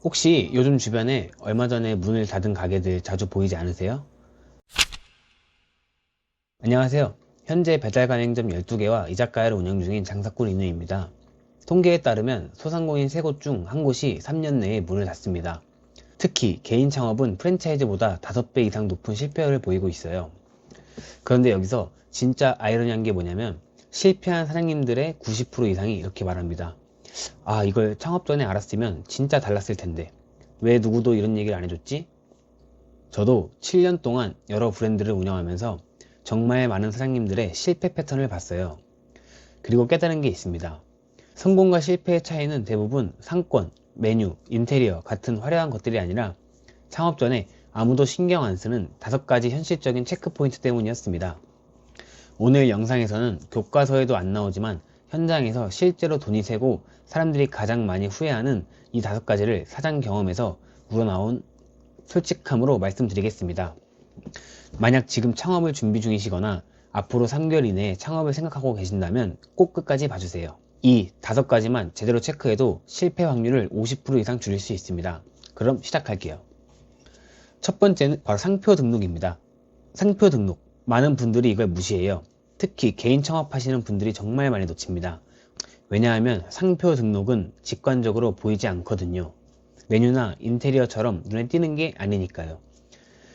혹시 요즘 주변에 얼마 전에 문을 닫은 가게들 자주 보이지 않으세요? 안녕하세요. 현재 배달 가맹점 12개와 이자카야를 운영 중인 장사꾼 인우입니다. 통계에 따르면 소상공인 3곳 중 한 곳이 3년 내에 문을 닫습니다. 특히 개인 창업은 프랜차이즈보다 5배 이상 높은 실패율을 보이고 있어요. 그런데 여기서 진짜 아이러니한 게 뭐냐면 실패한 사장님들의 90% 이상이 이렇게 말합니다. 아, 이걸 창업 전에 알았으면 진짜 달랐을 텐데. 왜 누구도 이런 얘기를 안 해줬지? 저도 7년 동안 여러 브랜드를 운영하면서 정말 많은 사장님들의 실패 패턴을 봤어요. 그리고 깨달은 게 있습니다. 성공과 실패의 차이는 대부분 상권, 메뉴, 인테리어 같은 화려한 것들이 아니라 창업 전에 아무도 신경 안 쓰는 5가지 현실적인 체크 포인트 때문이었습니다. 오늘 영상에서는 교과서에도 안 나오지만 현장에서 실제로 돈이 새고 사람들이 가장 많이 후회하는 이 5가지를 사장 경험에서 우러나온 솔직함으로 말씀드리겠습니다. 만약 지금 창업을 준비 중이시거나 앞으로 3개월 이내에 창업을 생각하고 계신다면 꼭 끝까지 봐주세요. 이 5가지만 제대로 체크해도 실패 확률을 50% 이상 줄일 수 있습니다. 그럼 시작할게요. 첫 번째는 바로 상표 등록입니다. 상표 등록. 많은 분들이 이걸 무시해요. 특히 개인 창업하시는 분들이 정말 많이 놓칩니다. 왜냐하면 상표 등록은 직관적으로 보이지 않거든요. 메뉴나 인테리어처럼 눈에 띄는 게 아니니까요.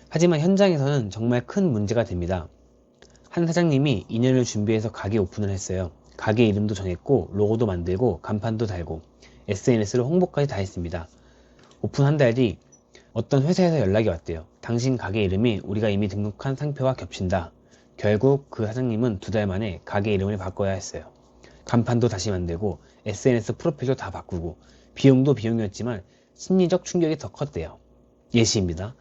하지만 현장에서는 정말 큰 문제가 됩니다. 한 사장님이 2년을 준비해서 가게 오픈을 했어요. 가게 이름도 정했고 로고도 만들고 간판도 달고 SNS로 홍보까지 다 했습니다. 오픈 한 달 뒤 어떤 회사에서 연락이 왔대요. 당신 가게 이름이 우리가 이미 등록한 상표와 겹친다. 결국 그 사장님은 2달 만에 가게 이름을 바꿔야 했어요. 간판도 다시 만들고 SNS 프로필도 다 바꾸고 비용도 비용이었지만 심리적 충격이 더 컸대요. 예시입니다.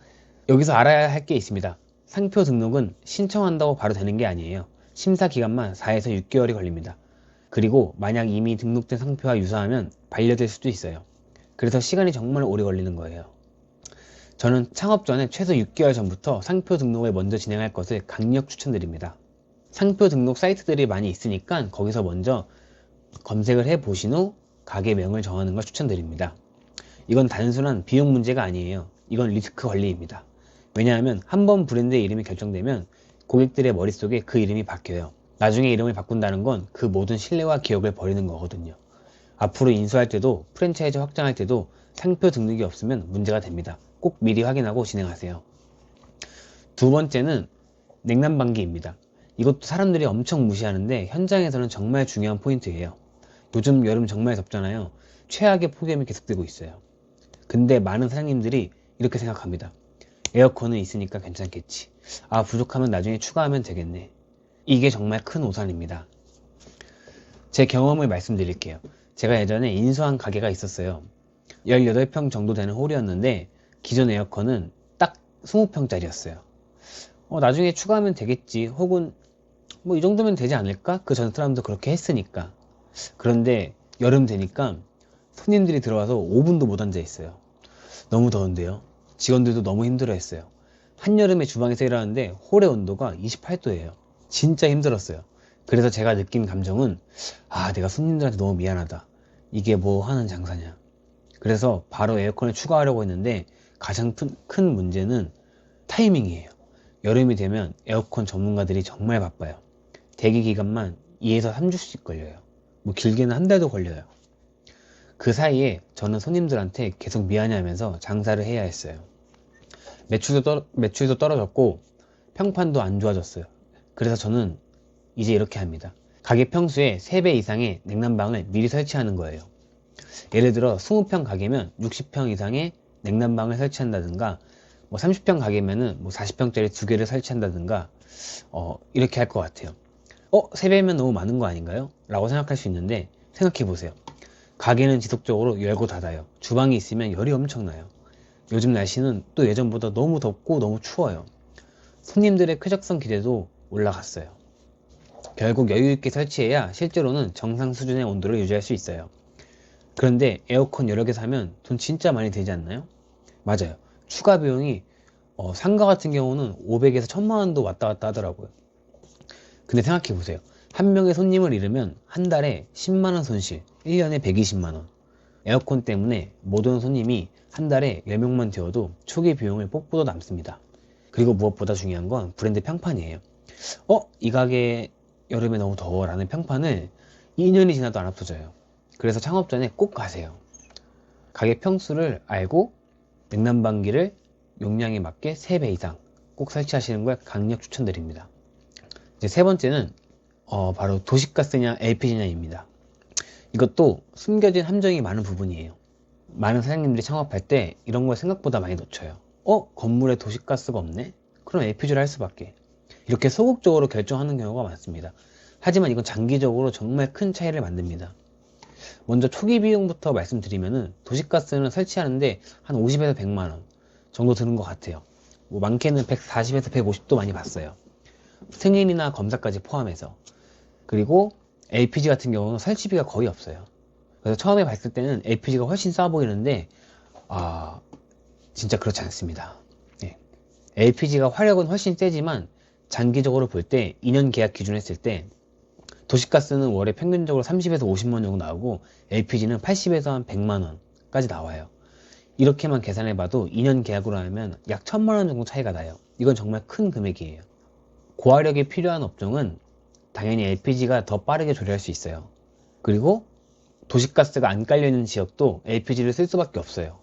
여기서 알아야 할 게 있습니다. 상표 등록은 신청한다고 바로 되는 게 아니에요. 심사 기간만 4에서 6개월이 걸립니다. 그리고 만약 이미 등록된 상표와 유사하면 반려될 수도 있어요. 그래서 시간이 정말 오래 걸리는 거예요. 저는 창업 전에 최소 6개월 전부터 상표 등록을 먼저 진행할 것을 강력 추천드립니다. 상표 등록 사이트들이 많이 있으니까 거기서 먼저 검색을 해 보신 후 가게명을 정하는 걸 추천드립니다. 이건 단순한 비용 문제가 아니에요. 이건 리스크 관리입니다. 왜냐하면 한 번 브랜드의 이름이 결정되면 고객들의 머릿속에 그 이름이 박혀요. 나중에 이름을 바꾼다는 건 그 모든 신뢰와 기억을 버리는 거거든요. 앞으로 인수할 때도 프랜차이즈 확장할 때도 상표 등록이 없으면 문제가 됩니다. 꼭 미리 확인하고 진행하세요. 두 번째는 냉난방기입니다. 이것도 사람들이 엄청 무시하는데 현장에서는 정말 중요한 포인트예요. 요즘 여름 정말 덥잖아요. 최악의 폭염이 계속되고 있어요. 근데 많은 사장님들이 이렇게 생각합니다. 에어컨은 있으니까 괜찮겠지. 아, 부족하면 나중에 추가하면 되겠네. 이게 정말 큰 오산입니다. 제 경험을 말씀드릴게요. 제가 예전에 인수한 가게가 있었어요. 18평 정도 되는 홀이었는데 기존 에어컨은 딱 20평짜리였어요. 나중에 추가하면 되겠지. 혹은 뭐 이 정도면 되지 않을까? 그 전 사람도 그렇게 했으니까. 그런데 여름 되니까 손님들이 들어와서 5분도 못 앉아 있어요. 너무 더운데요. 직원들도 너무 힘들어했어요. 한여름에 주방에서 일하는데 홀의 온도가 28도예요. 진짜 힘들었어요. 그래서 제가 느낀 감정은 내가 손님들한테 너무 미안하다. 이게 뭐 하는 장사냐. 그래서 바로 에어컨을 추가하려고 했는데 가장 큰 문제는 타이밍이에요. 여름이 되면 에어컨 전문가들이 정말 바빠요. 대기 기간만 2에서 3주씩 걸려요. 뭐 길게는 한 달도 걸려요. 그 사이에 저는 손님들한테 계속 미안해하면서 장사를 해야 했어요. 매출도 떨어졌고 평판도 안 좋아졌어요. 그래서 저는 이제 이렇게 합니다. 가게 평수의 3배 이상의 냉난방을 미리 설치하는 거예요. 예를 들어 20평 가게면 60평 이상의 냉난방을 설치한다든가 30평 가게면은 40평짜리 2개를 설치한다든가 이렇게 할 것 같아요. 3배면 너무 많은 거 아닌가요? 라고 생각할 수 있는데 생각해 보세요. 가게는 지속적으로 열고 닫아요. 주방이 있으면 열이 엄청나요. 요즘 날씨는 또 예전보다 너무 덥고 너무 추워요. 손님들의 쾌적성 기대도 올라갔어요. 결국 여유있게 설치해야 실제로는 정상 수준의 온도를 유지할 수 있어요. 그런데 에어컨 여러 개 사면 돈 진짜 많이 들지 않나요? 맞아요. 추가 비용이 상가 같은 경우는 500에서 1000만 원도 왔다 갔다 하더라고요. 근데 생각해 보세요. 한 명의 손님을 잃으면 한 달에 10만 원 손실, 1년에 120만 원. 에어컨 때문에 못 오는 손님이 한 달에 10명만 되어도 초기 비용을 뽑고도 남습니다. 그리고 무엇보다 중요한 건 브랜드 평판이에요. 이 가게 여름에 너무 더워 라는 평판을 2년이 지나도 안 없어져요. 그래서 창업 전에 꼭 가세요. 가게 평수를 알고 냉난방기를 용량에 맞게 3배 이상 꼭 설치하시는 걸 강력 추천드립니다. 이제 세 번째는 바로 도시가스냐 LPG냐입니다. 이것도 숨겨진 함정이 많은 부분이에요. 많은 사장님들이 창업할 때 이런 걸 생각보다 많이 놓쳐요. 건물에 도시가스가 없네? 그럼 LPG를 할 수밖에. 이렇게 소극적으로 결정하는 경우가 많습니다. 하지만 이건 장기적으로 정말 큰 차이를 만듭니다. 먼저 초기 비용부터 말씀드리면은 도시가스는 설치하는데 한 50에서 100만원 정도 드는 것 같아요. 뭐 많게는 140에서 150도 많이 봤어요. 승인이나 검사까지 포함해서. 그리고 LPG 같은 경우는 설치비가 거의 없어요. 그래서 처음에 봤을 때는 LPG가 훨씬 싸 보이는데 진짜 그렇지 않습니다. LPG가 화력은 훨씬 세지만 장기적으로 볼 때 2년 계약 기준 했을 때 도시가스는 월에 평균적으로 30에서 50만 원 정도 나오고 LPG는 80에서 한 100만 원까지 나와요. 이렇게만 계산해 봐도 2년 계약으로 하면 약 1000만 원 정도 차이가 나요. 이건 정말 큰 금액이에요. 고화력이 필요한 업종은 당연히 LPG가 더 빠르게 조리할 수 있어요. 그리고 도시가스가 안 깔려있는 지역도 LPG를 쓸 수밖에 없어요.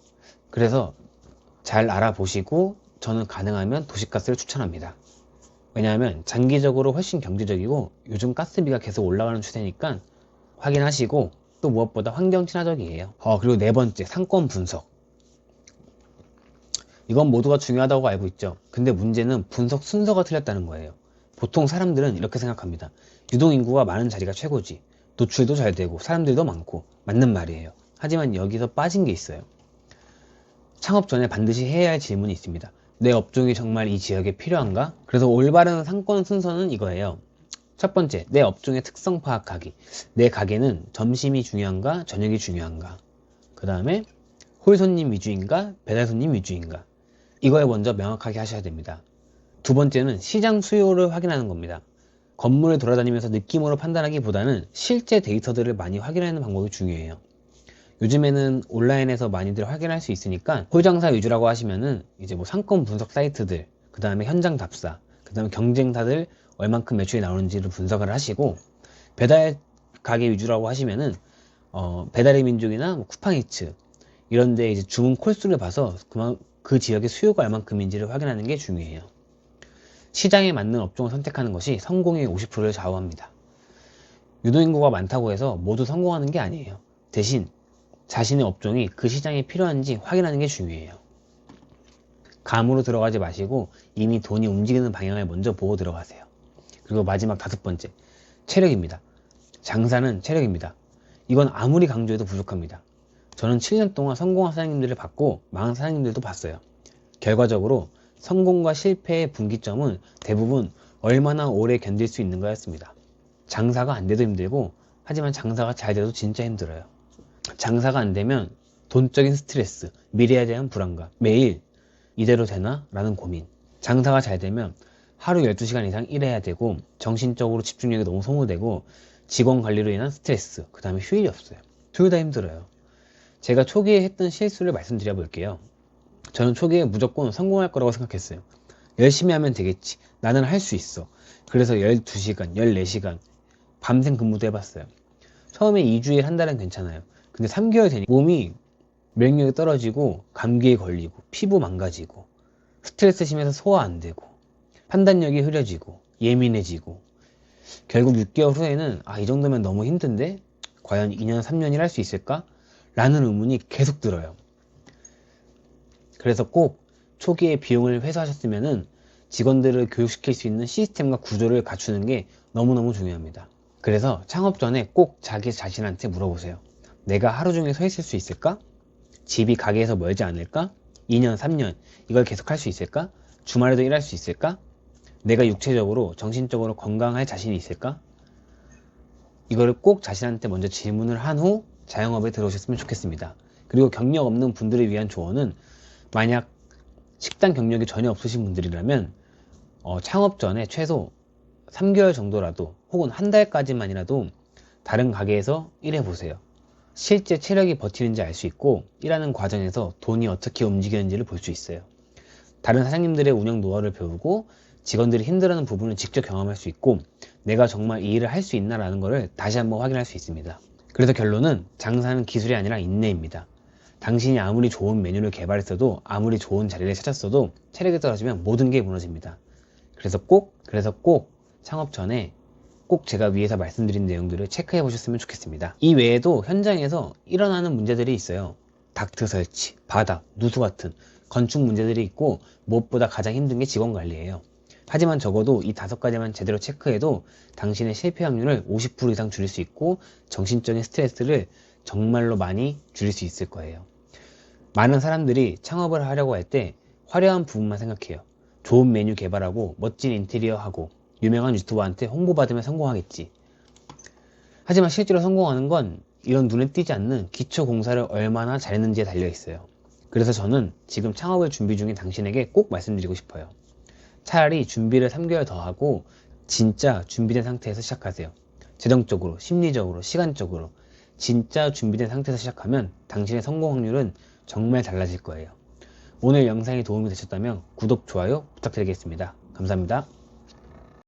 그래서 잘 알아보시고 저는 가능하면 도시가스를 추천합니다. 왜냐하면 장기적으로 훨씬 경제적이고 요즘 가스비가 계속 올라가는 추세니까 확인하시고 또 무엇보다 환경 친화적이에요. 그리고 네 번째, 상권 분석. 이건 모두가 중요하다고 알고 있죠. 근데 문제는 분석 순서가 틀렸다는 거예요. 보통 사람들은 이렇게 생각합니다. 유동인구가 많은 자리가 최고지. 노출도 잘 되고 사람들도 많고. 맞는 말이에요. 하지만 여기서 빠진 게 있어요. 창업 전에 반드시 해야 할 질문이 있습니다. 내 업종이 정말 이 지역에 필요한가? 그래서 올바른 상권 순서는 이거예요. 첫 번째, 내 업종의 특성 파악하기. 내 가게는 점심이 중요한가? 저녁이 중요한가? 그 다음에 홀 손님 위주인가? 배달 손님 위주인가? 이거에 먼저 명확하게 하셔야 됩니다. 두 번째는 시장 수요를 확인하는 겁니다. 건물을 돌아다니면서 느낌으로 판단하기보다는 실제 데이터들을 많이 확인하는 방법이 중요해요. 요즘에는 온라인에서 많이들 확인할 수 있으니까 홀장사 위주라고 하시면은 이제 뭐 상권 분석 사이트들, 그 다음에 현장 답사, 그 다음에 경쟁사들 얼만큼 매출이 나오는지를 분석을 하시고, 배달 가게 위주라고 하시면은 배달의 민족이나 뭐 쿠팡이츠 이런데 이제 주문 콜수를 봐서 그 지역의 수요가 얼만큼인지를 확인하는 게 중요해요. 시장에 맞는 업종을 선택하는 것이 성공의 50%를 좌우합니다. 유동인구가 많다고 해서 모두 성공하는 게 아니에요. 대신 자신의 업종이 그 시장에 필요한지 확인하는 게 중요해요. 감으로 들어가지 마시고 이미 돈이 움직이는 방향을 먼저 보고 들어가세요. 그리고 마지막 다섯 번째, 체력입니다. 장사는 체력입니다. 이건 아무리 강조해도 부족합니다. 저는 7년 동안 성공한 사장님들을 봤고 망한 사장님들도 봤어요. 결과적으로 성공과 실패의 분기점은 대부분 얼마나 오래 견딜 수 있는가였습니다. 장사가 안 돼도 힘들고, 하지만 장사가 잘 돼도 진짜 힘들어요. 장사가 안 되면 돈적인 스트레스, 미래에 대한 불안감, 매일 이대로 되나? 라는 고민. 장사가 잘 되면 하루 12시간 이상 일해야 되고 정신적으로 집중력이 너무 소모되고 직원 관리로 인한 스트레스, 그 다음에 휴일이 없어요. 둘 다 힘들어요. 제가 초기에 했던 실수를 말씀드려 볼게요. 저는 초기에 무조건 성공할 거라고 생각했어요. 열심히 하면 되겠지. 나는 할 수 있어. 그래서 12시간, 14시간 밤샘 근무도 해봤어요. 처음에 2주일 한 달은 괜찮아요. 근데 3개월 되니 몸이免疫力 떨어지고 감기에 걸리고 피부 망가지고 스트레스 심해서 소화 안 되고 판단력이 흐려지고 예민해지고 결국 6개월 후에는 이 정도면 너무 힘든데 과연 2년 3년일 할 수 있을까? 라는 의문이 계속 들어요. 그래서 꼭 초기에 비용을 회수하셨으면은 직원들을 교육시킬 수 있는 시스템과 구조를 갖추는 게 너무너무 중요합니다. 그래서 창업 전에 꼭 자기 자신한테 물어보세요. 내가 하루 종일 서 있을 수 있을까? 집이 가게에서 멀지 않을까? 2년, 3년 이걸 계속 할 수 있을까? 주말에도 일할 수 있을까? 내가 육체적으로, 정신적으로 건강할 자신이 있을까? 이거를 꼭 자신한테 먼저 질문을 한 후 자영업에 들어오셨으면 좋겠습니다. 그리고 경력 없는 분들을 위한 조언은, 만약 식당 경력이 전혀 없으신 분들이라면 창업 전에 최소 3개월 정도라도 혹은 한 달까지만이라도 다른 가게에서 일해보세요. 실제 체력이 버티는지 알 수 있고 일하는 과정에서 돈이 어떻게 움직이는지를 볼 수 있어요. 다른 사장님들의 운영 노하우를 배우고 직원들이 힘들어하는 부분을 직접 경험할 수 있고 내가 정말 이 일을 할 수 있나라는 것을 다시 한번 확인할 수 있습니다. 그래서 결론은 장사는 기술이 아니라 인내입니다. 당신이 아무리 좋은 메뉴를 개발했어도 아무리 좋은 자리를 찾았어도 체력이 떨어지면 모든 게 무너집니다. 그래서 꼭 창업 전에 꼭 제가 위에서 말씀드린 내용들을 체크해 보셨으면 좋겠습니다. 이 외에도 현장에서 일어나는 문제들이 있어요. 닥트 설치, 바닥, 누수 같은 건축 문제들이 있고 무엇보다 가장 힘든 게 직원 관리예요. 하지만 적어도 이 5가지만 제대로 체크해도 당신의 실패 확률을 50% 이상 줄일 수 있고 정신적인 스트레스를 정말로 많이 줄일 수 있을 거예요. 많은 사람들이 창업을 하려고 할 때 화려한 부분만 생각해요. 좋은 메뉴 개발하고 멋진 인테리어 하고 유명한 유튜버한테 홍보받으면 성공하겠지. 하지만 실제로 성공하는 건 이런 눈에 띄지 않는 기초 공사를 얼마나 잘했는지에 달려 있어요. 그래서 저는 지금 창업을 준비 중인 당신에게 꼭 말씀드리고 싶어요. 차라리 준비를 3개월 더 하고 진짜 준비된 상태에서 시작하세요. 재정적으로, 심리적으로, 시간적으로 진짜 준비된 상태에서 시작하면 당신의 성공 확률은 정말 달라질 거예요. 오늘 영상이 도움이 되셨다면 구독, 좋아요 부탁드리겠습니다. 감사합니다.